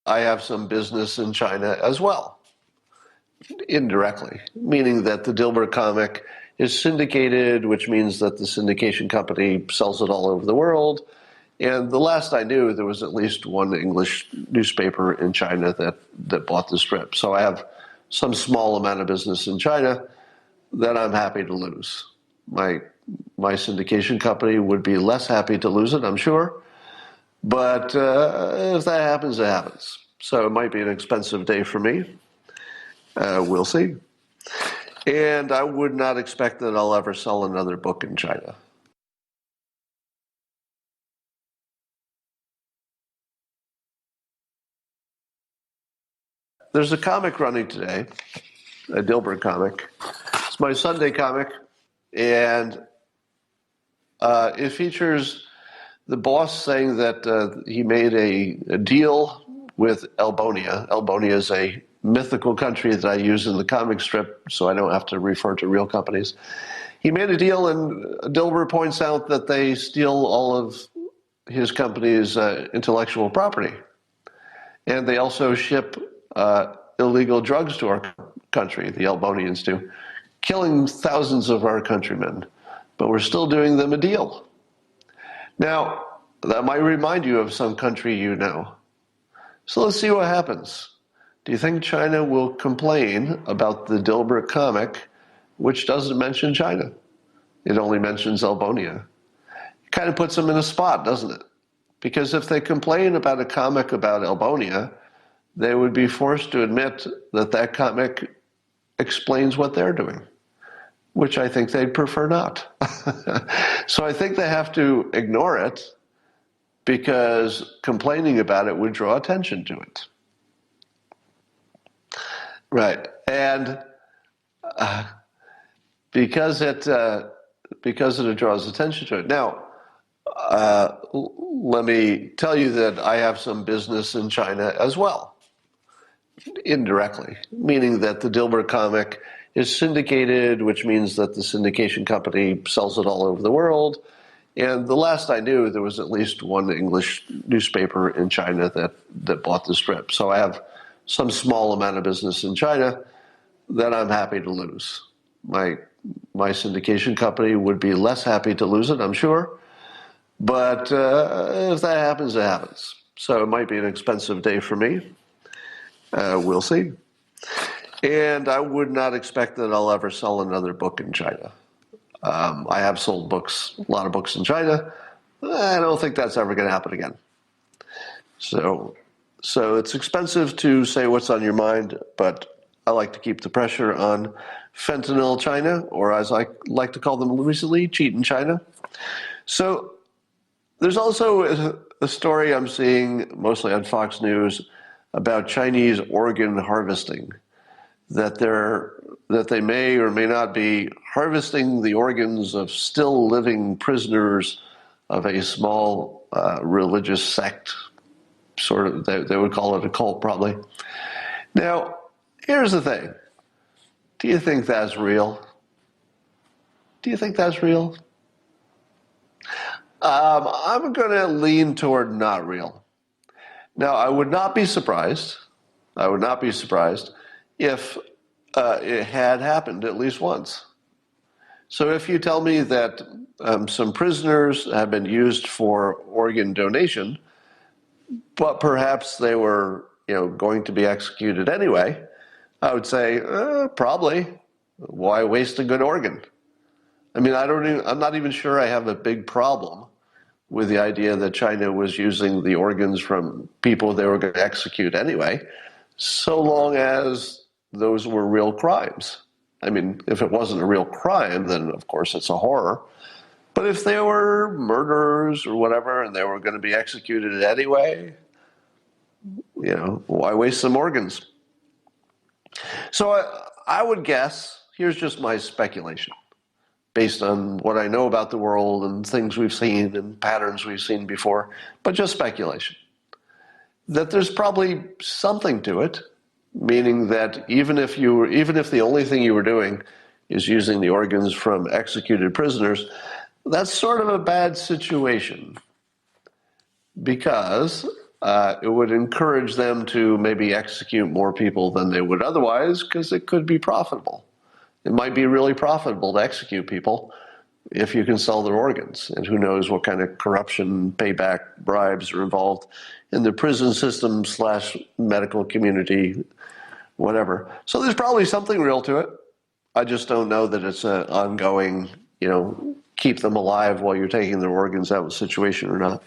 I have some business in China as well, indirectly, meaning that the Dilbert comic is syndicated, which means that the syndication company sells it all over the world. And the last I knew, there was at least one English newspaper in China that bought the strip. So I have some small amount of business in China that I'm happy to lose. My syndication company would be less happy to lose it, I'm sure. But if that happens, it happens. So it might be an expensive day for me. We'll see. And I would not expect that I'll ever sell another book in China. There's a comic running today, a Dilbert comic. It's my Sunday comic, and it features the boss saying that he made a deal with Albonia. Albonia is a mythical country that I use in the comic strip, so I don't have to refer to real companies. He made a deal, and Dilbert points out that they steal all of his company's intellectual property. And they also ship illegal drugs to our country, the Albonians do, killing thousands of our countrymen. But we're still doing them a deal. Now, that might remind you of some country you know. So let's see what happens. Do you think China will complain about the Dilbert comic, which doesn't mention China? It only mentions Albonia. It kind of puts them in a spot, doesn't it? Because if they complain about a comic about Albonia, they would be forced to admit that that comic explains what they're doing, which I think they'd prefer not. So I think they have to ignore it because complaining about it would draw attention to it. Right. And because it draws attention to it. Now, let me tell you that I have some business in China as well, indirectly, meaning that the Dilbert comic is syndicated, which means that the syndication company sells it all over the world. And the last I knew, there was at least one English newspaper in China that bought the strip. So I have some small amount of business in China that I'm happy to lose. My syndication company would be less happy to lose it, I'm sure. But if that happens, it happens. So it might be an expensive day for me. We'll see. And I would not expect that I'll ever sell another book in China. I have sold books, a lot of books in China. I don't think that's ever going to happen again. So it's expensive to say what's on your mind, but I like to keep the pressure on fentanyl China, or as I like to call them recently, Cheatin China. So there's also a story I'm seeing, mostly on Fox News, about Chinese organ harvesting, that they may or may not be harvesting the organs of still living prisoners of a small religious sect, sort of, they would call it a cult probably. Now, here's the thing. Do you think that's real? Do you think that's real? I'm going to lean toward not real. Now, I would not be surprised if it had happened at least once. So if you tell me that some prisoners have been used for organ donation, but perhaps they were, going to be executed anyway, I would say, probably. Why waste a good organ? I mean, I'm not even sure I have a big problem with the idea that China was using the organs from people they were going to execute anyway, so long as those were real crimes. I mean, if it wasn't a real crime, then of course it's a horror. But if they were murderers or whatever, and they were going to be executed anyway, why waste some organs? So I would guess, here's just my speculation, based on what I know about the world and things we've seen and patterns we've seen before, but just speculation, that there's probably something to it, meaning that even if the only thing you were doing is using the organs from executed prisoners, that's sort of a bad situation, because It would encourage them to maybe execute more people than they would otherwise because it could be profitable. It might be really profitable to execute people if you can sell their organs. And who knows what kind of corruption, payback, bribes are involved in the prison system / medical community, whatever. So there's probably something real to it. I just don't know that it's an ongoing, keep them alive while you're taking their organs out situation or not.